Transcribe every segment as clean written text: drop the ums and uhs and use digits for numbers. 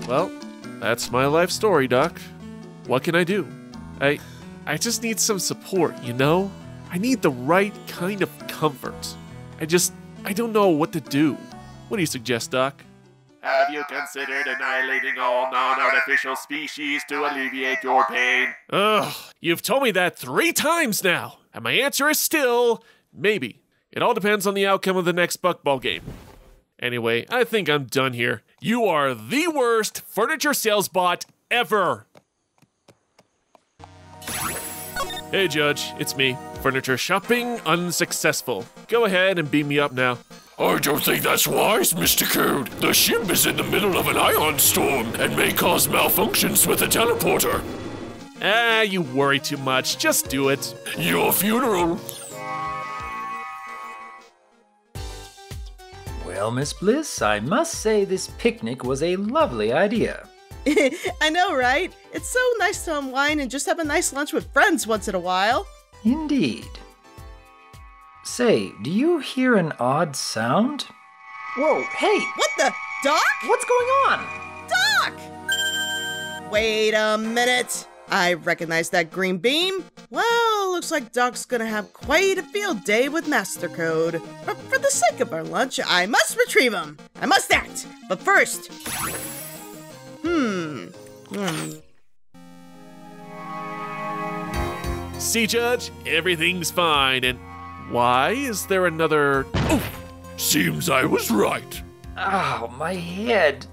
Well, that's my life story, Doc. What can I do? I just need some support, you know? I need the right kind of comfort. I don't know what to do. What do you suggest, Doc? Have you considered annihilating all non-artificial species to alleviate your pain? Ugh, you've told me that 3 times now, and my answer is still maybe. It all depends on the outcome of the next Buckball game. Anyway, I think I'm done here. You are the worst furniture sales bot ever. Hey, Judge, it's me. Furniture shopping unsuccessful. Go ahead and beam me up now. I don't think that's wise, Mr. Code. The ship is in the middle of an ion storm and may cause malfunctions with the teleporter. Ah, you worry too much. Just do it. Your funeral. Well, Miss Bliss, I must say this picnic was a lovely idea. I know, right? It's so nice to unwind and just have a nice lunch with friends once in a while. Indeed. Say, do you hear an odd sound? Whoa, hey! What the? Doc? What's going on? Doc! Wait a minute. I recognize that green beam. Well, looks like Doc's gonna have quite a field day with MasterCode. But for the sake of our lunch, I must retrieve him. I must act. But first... See, Judge? Everything's fine, and why is there another... Oh, seems I was right. Oh, my head.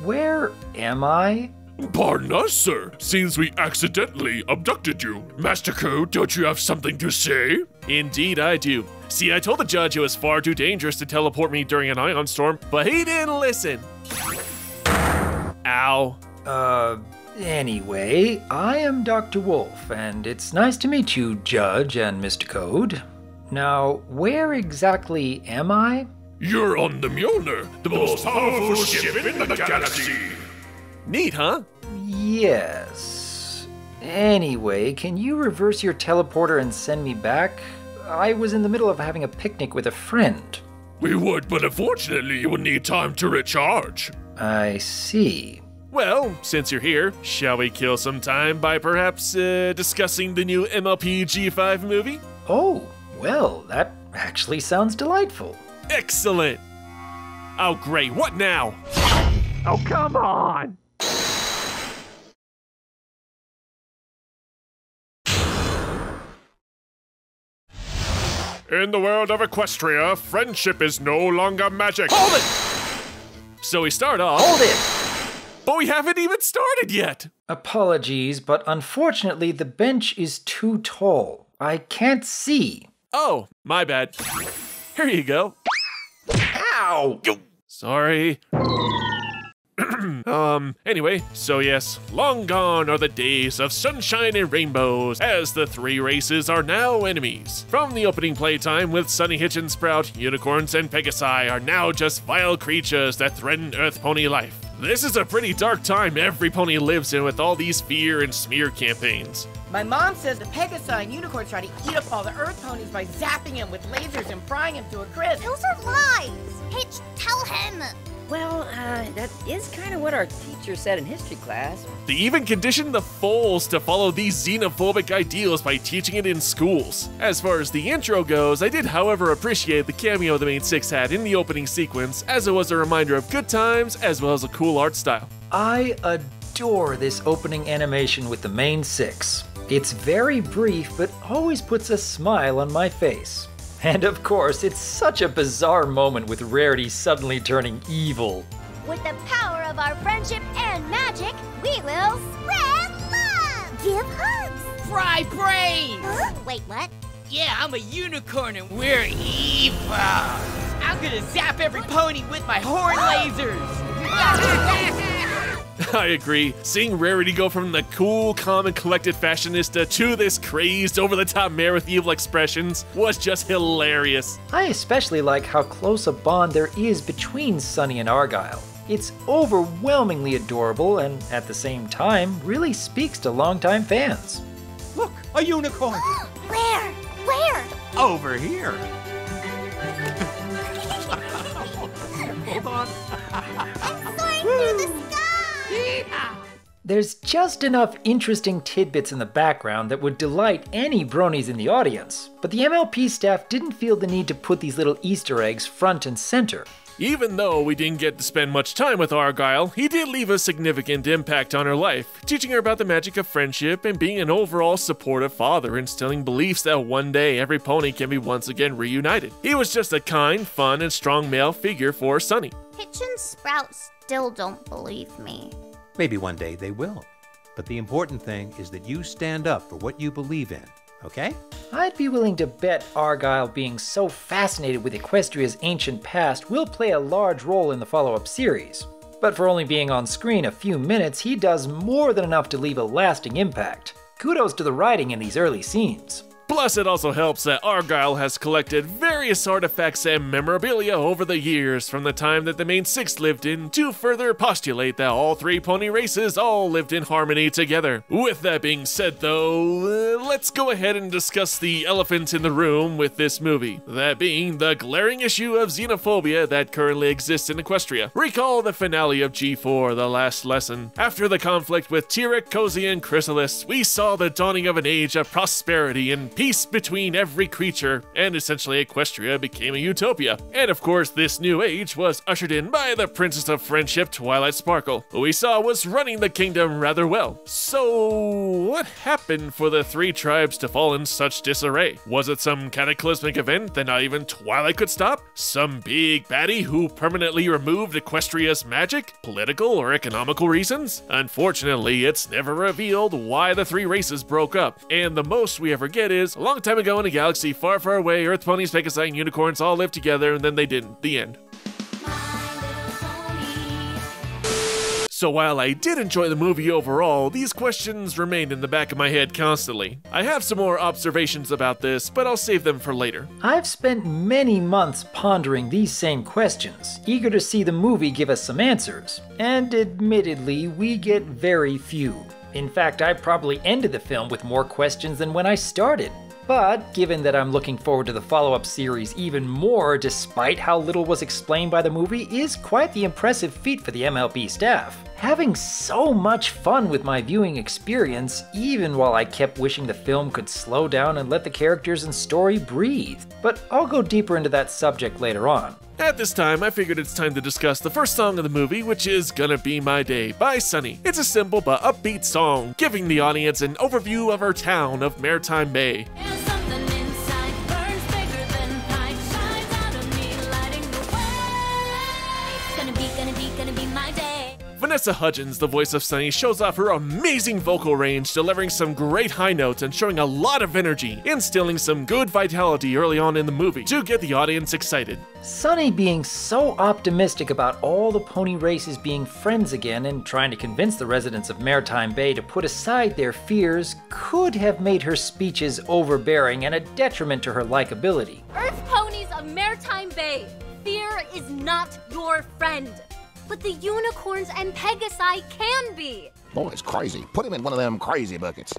Where am I? Pardon us, sir. Seems we accidentally abducted you. MasterCode, don't you have something to say? Indeed I do. See, I told the judge it was far too dangerous to teleport me during an ion storm, but he didn't listen. Ow. Anyway, I am Dr. Wolf, and it's nice to meet you, Judge and Mr. Code. Now, where exactly am I? You're on the Mjolnir, the most powerful ship in the galaxy. Neat, huh? Yes. Anyway, can you reverse your teleporter and send me back? I was in the middle of having a picnic with a friend. We would, but unfortunately you would need time to recharge. I see. Well, since you're here, shall we kill some time by perhaps discussing the new MLP G5 movie? Oh, well, that actually sounds delightful. Excellent! Oh, great, what now? Oh, come on! In the world of Equestria, friendship is no longer magic. Hold it! So we start off... Hold it! But we haven't even started yet! Apologies, but unfortunately the bench is too tall. I can't see. Oh, my bad. Here you go. Ow! Sorry. Anyway, so yes, long gone are the days of sunshine and rainbows, as the 3 races are now enemies. From the opening playtime with Sunny Hitch and Sprout, unicorns and Pegasi are now just vile creatures that threaten Earth pony life. This is a pretty dark time every pony lives in with all these fear and smear campaigns. My mom says the Pegasi and unicorns try to eat up all the Earth ponies by zapping them with lasers and frying them to a crisp. Those are lies! Hitch, tell him! Well, that is kind of what our teacher said in history class. They even conditioned the foals to follow these xenophobic ideals by teaching it in schools. As far as the intro goes, I did however appreciate the cameo the main 6 had in the opening sequence, as it was a reminder of good times as well as a cool art style. I adore this opening animation with the main 6. It's very brief, but always puts a smile on my face. And of course, it's such a bizarre moment with Rarity suddenly turning evil. With the power of our friendship and magic, we will spread love! Give hugs! Fry brains! Huh? Wait, what? Yeah, I'm a unicorn and we're evil! I'm gonna zap every pony with my horn lasers! I agree. Seeing Rarity go from the cool, calm, and collected fashionista to this crazed, over-the-top mare with evil expressions was just hilarious. I especially like how close a bond there is between Sunny and Argyle. It's overwhelmingly adorable and, at the same time, really speaks to longtime fans. Look, a unicorn! Where? Where? Over here. Hold on. I'm soaring through the sky! There's just enough interesting tidbits in the background that would delight any bronies in the audience, but the MLP staff didn't feel the need to put these little Easter eggs front and center. Even though we didn't get to spend much time with Argyle, he did leave a significant impact on her life, teaching her about the magic of friendship and being an overall supportive father, instilling beliefs that one day every pony can be once again reunited. He was just a kind, fun, and strong male figure for Sunny. Hitch and Sprout still don't believe me. Maybe one day they will. But the important thing is that you stand up for what you believe in, okay? I'd be willing to bet Argyle being so fascinated with Equestria's ancient past will play a large role in the follow-up series. But for only being on screen a few minutes, he does more than enough to leave a lasting impact. Kudos to the writing in these early scenes. Plus, it also helps that Argyle has collected various artifacts and memorabilia over the years from the time that the main six lived in to further postulate that all three pony races all lived in harmony together. With that being said though, let's go ahead and discuss the elephant in the room with this movie. That being the glaring issue of xenophobia that currently exists in Equestria. Recall the finale of G4, The Last Lesson. After the conflict with Tyrek, Cozy, and Chrysalis, we saw the dawning of an age of prosperity and peace between every creature, and essentially Equestria became a utopia. And of course, this new age was ushered in by the Princess of Friendship, Twilight Sparkle, who we saw was running the kingdom rather well. So, what happened for the three tribes to fall in such disarray? Was it some cataclysmic event that not even Twilight could stop? Some big baddie who permanently removed Equestria's magic? Political or economical reasons? Unfortunately, it's never revealed why the three races broke up, and the most we ever get is, a long time ago in a galaxy far, far away, Earth ponies, Pegasi, and unicorns all lived together, and then they didn't. The end. So while I did enjoy the movie overall, these questions remained in the back of my head constantly. I have some more observations about this, but I'll save them for later. I've spent many months pondering these same questions, eager to see the movie give us some answers. And admittedly, we get very few. In fact, I probably ended the film with more questions than when I started. But given that I'm looking forward to the follow-up series even more despite how little was explained by the movie is quite the impressive feat for the MLP staff. Having so much fun with my viewing experience, even while I kept wishing the film could slow down and let the characters and story breathe. But I'll go deeper into that subject later on. At this time, I figured it's time to discuss the first song of the movie, which is Gonna Be My Day by Sunny. It's a simple but upbeat song, giving the audience an overview of her town of Maritime Bay. Vanessa Hudgens, the voice of Sunny, shows off her amazing vocal range, delivering some great high notes and showing a lot of energy, instilling some good vitality early on in the movie to get the audience excited. Sunny being so optimistic about all the pony races being friends again and trying to convince the residents of Maritime Bay to put aside their fears could have made her speeches overbearing and a detriment to her likability. Earth ponies of Maritime Bay, fear is not your friend. But the unicorns and Pegasi can be. Boy, it's crazy. Put him in one of them crazy buckets.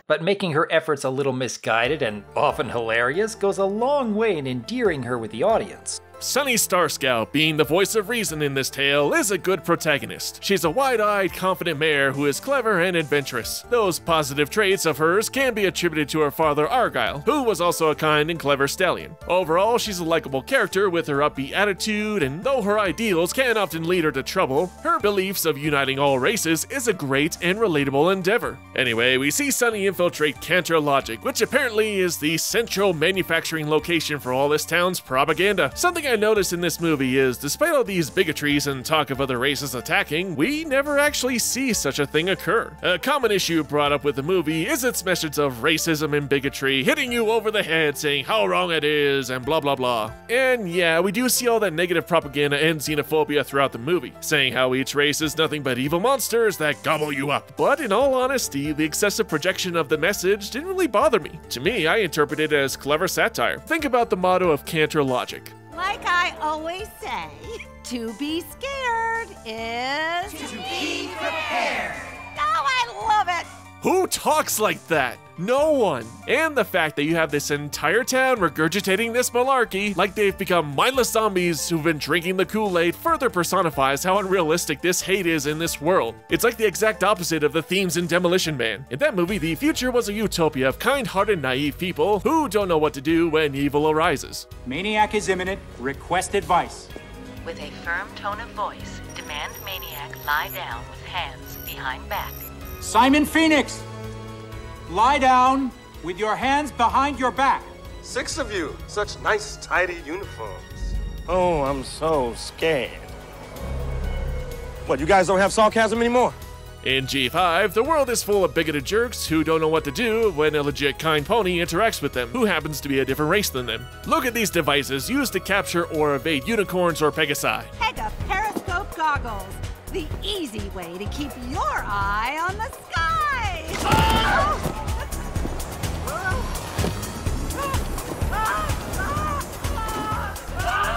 But making her efforts a little misguided and often hilarious goes a long way in endearing her with the audience. Sunny Star Scout, being the voice of reason in this tale, is a good protagonist. She's a wide-eyed, confident mare who is clever and adventurous. Those positive traits of hers can be attributed to her father Argyle, who was also a kind and clever stallion. Overall, she's a likable character with her upbeat attitude, and though her ideals can often lead her to trouble, her beliefs of uniting all races is a great and relatable endeavor. Anyway, we see Sunny infiltrate Cantor Logic, which apparently is the central manufacturing location for all this town's propaganda. Something I noticed in this movie is, despite all these bigotries and talk of other races attacking, we never actually see such a thing occur. A common issue brought up with the movie is its message of racism and bigotry, hitting you over the head saying how wrong it is and blah blah blah. And yeah, we do see all that negative propaganda and xenophobia throughout the movie, saying how each race is nothing but evil monsters that gobble you up. But in all honesty, the excessive projection of the message didn't really bother me. To me, I interpret it as clever satire. Think about the motto of Cantor Logic. Like I always say, to be scared is... to be prepared. Oh, I love it! Who talks like that? No one. And the fact that you have this entire town regurgitating this malarkey like they've become mindless zombies who've been drinking the Kool-Aid further personifies how unrealistic this hate is in this world. It's like the exact opposite of the themes in Demolition Man. In that movie, the future was a utopia of kind-hearted, naive people who don't know what to do when evil arises. Maniac is imminent. Request advice. With a firm tone of voice, demand Maniac lie down with hands behind back. Simon Phoenix! Lie down with your hands behind your back. 6 of you, such nice, tidy uniforms. Oh, I'm so scared. What, you guys don't have sarcasm anymore? In G5, the world is full of bigoted jerks who don't know what to do when a legit kind pony interacts with them, who happens to be a different race than them. Look at these devices used to capture or evade unicorns or pegasi. Pega periscope goggles. The easy way to keep your eye on the sky. Oh!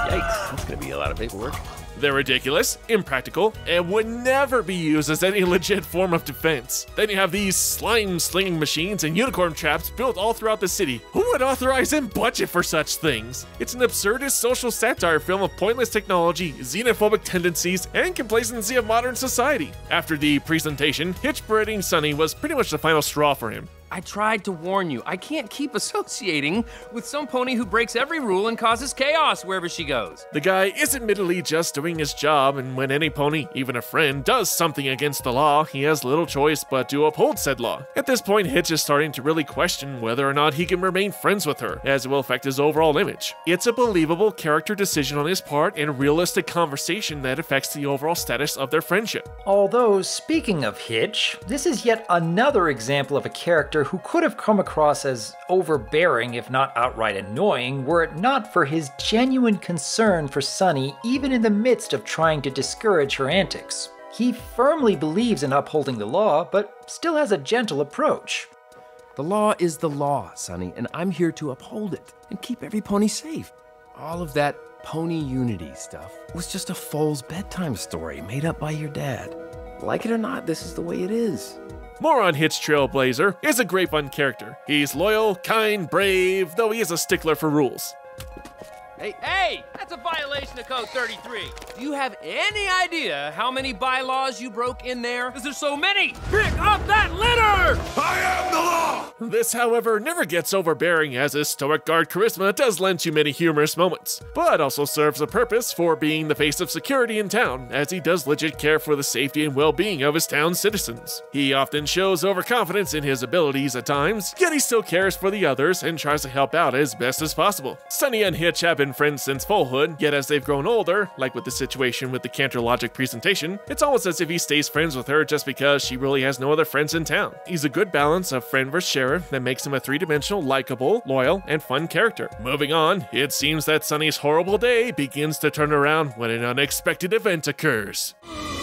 Yikes, that's gonna be a lot of paperwork. They're ridiculous, impractical, and would never be used as any legit form of defense. Then you have these slime-slinging machines and unicorn traps built all throughout the city. Who would authorize and budget for such things? It's an absurdist social satire film of pointless technology, xenophobic tendencies, and complacency of modern society. After the presentation, Hitch berating Sunny was pretty much the final straw for him. I tried to warn you. I can't keep associating with some pony who breaks every rule and causes chaos wherever she goes. The guy is admittedly just doing his job, and when any pony, even a friend, does something against the law, he has little choice but to uphold said law. At this point, Hitch is starting to really question whether or not he can remain friends with her, as it will affect his overall image. It's a believable character decision on his part and realistic conversation that affects the overall status of their friendship. Although, speaking of Hitch, this is yet another example of a character who could have come across as overbearing, if not outright annoying, were it not for his genuine concern for Sunny even in the midst of trying to discourage her antics. He firmly believes in upholding the law, but still has a gentle approach. The law is the law, Sonny, and I'm here to uphold it and keep every pony safe. All of that pony unity stuff was just a foal's bedtime story made up by your dad. Like it or not, this is the way it is. More on Hitch Trailblazer is a great fun character. He's loyal, kind, brave, though he is a stickler for rules. Hey, that's a violation of Code 33. Do you have any idea how many bylaws you broke in there? Because there's so many. Pick up that litter! I am the law! This, however, never gets overbearing, as his stoic guard charisma does lend to many humorous moments, but also serves a purpose for being the face of security in town, as he does legit care for the safety and well-being of his town's citizens. He often shows overconfidence in his abilities at times, yet he still cares for the others and tries to help out as best as possible. Sunny and Hitch have been friends since foalhood, yet as they've grown older, like with the situation with the Cantor Logic presentation, it's almost as if he stays friends with her just because she really has no other friends in town. He's a good balance of friend versus sheriff that makes him a three-dimensional, likable, loyal, and fun character. Moving on, it seems that Sunny's horrible day begins to turn around when an unexpected event occurs. Hi,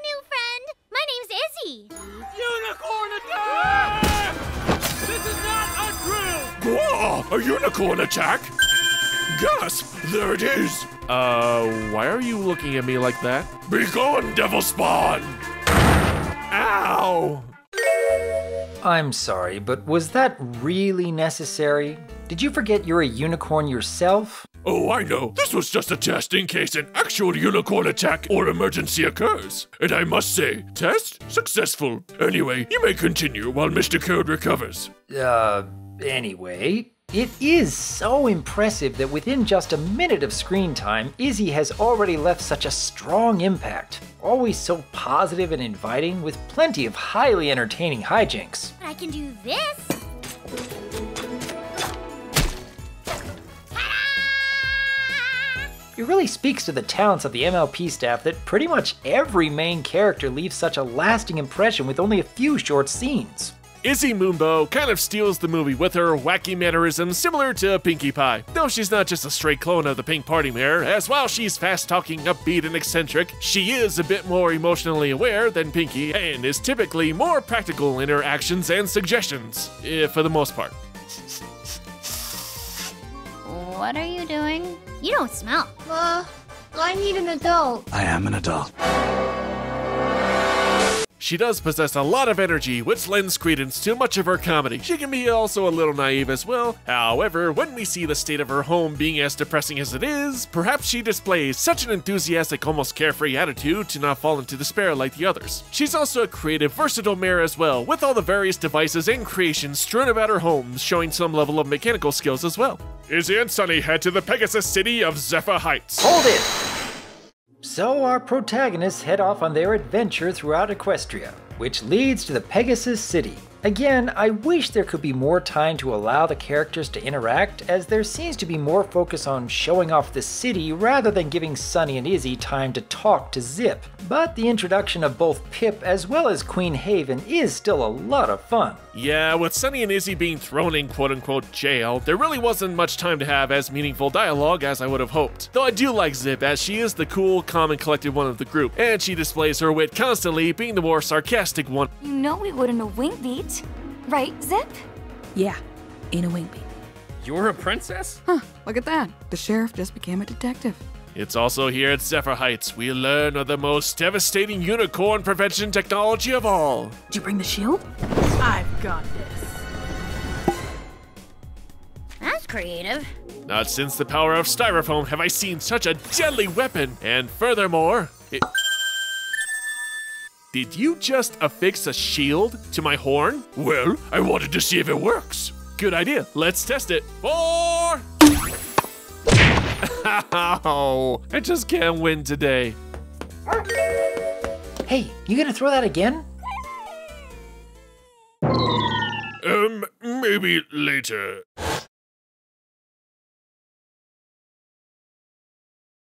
new friend. My name's Izzy. Unicorn attack! This is not a drill! Whoa! A unicorn attack? Gasp! There it is! Why are you looking at me like that? Be gone, devil spawn! Ow! I'm sorry, but was that really necessary? Did you forget you're a unicorn yourself? Oh, I know. This was just a test in case an actual unicorn attack or emergency occurs. And I must say, test successful. Anyway, you may continue while Mr. Code recovers. Anyway, it is so impressive that within just a minute of screen time, Izzy has already left such a strong impact. Always so positive and inviting, with plenty of highly entertaining hijinks. But I can do this. It really speaks to the talents of the MLP staff that pretty much every main character leaves such a lasting impression with only a few short scenes. Izzy Moonbow kind of steals the movie with her wacky mannerisms similar to Pinkie Pie, though she's not just a straight clone of the Pink Party Mare, as while she's fast-talking, upbeat, and eccentric, she is a bit more emotionally aware than Pinkie and is typically more practical in her actions and suggestions, for the most part. What are you doing? You don't smell. I need an adult. I am an adult. She does possess a lot of energy, which lends credence to much of her comedy. She can be also a little naive as well. However, when we see the state of her home being as depressing as it is, perhaps she displays such an enthusiastic, almost carefree attitude to not fall into despair like the others. She's also a creative, versatile mirror as well, with all the various devices and creations strewn about her home, showing some level of mechanical skills as well. Izzy and Sunny head to the Pegasus city of Zephyr Heights. Hold it! So our protagonists head off on their adventure throughout Equestria, which leads to the Pegasus City. Again, I wish there could be more time to allow the characters to interact, as there seems to be more focus on showing off the city rather than giving Sunny and Izzy time to talk to Zip. But the introduction of both Pip as well as Queen Haven is still a lot of fun. Yeah, with Sunny and Izzy being thrown in quote-unquote jail, there really wasn't much time to have as meaningful dialogue as I would have hoped. Though I do like Zip, as she is the cool, calm, and collected one of the group, and she displays her wit constantly, being the more sarcastic one. You know we would in a wink beat, right, Zip? Yeah, in a wink beat. You're a princess? Huh, look at that. The sheriff just became a detective. It's also here at Zephyr Heights we learn of the most devastating unicorn prevention technology of all. Did you bring the shield? I've got this. That's creative. Not since the power of styrofoam have I seen such a deadly weapon, and furthermore, Did you just affix a shield to my horn? Well, I wanted to see if it works. Good idea. Let's test it. 4! Oh, I just can't win today. Hey, you gonna throw that again? Maybe later.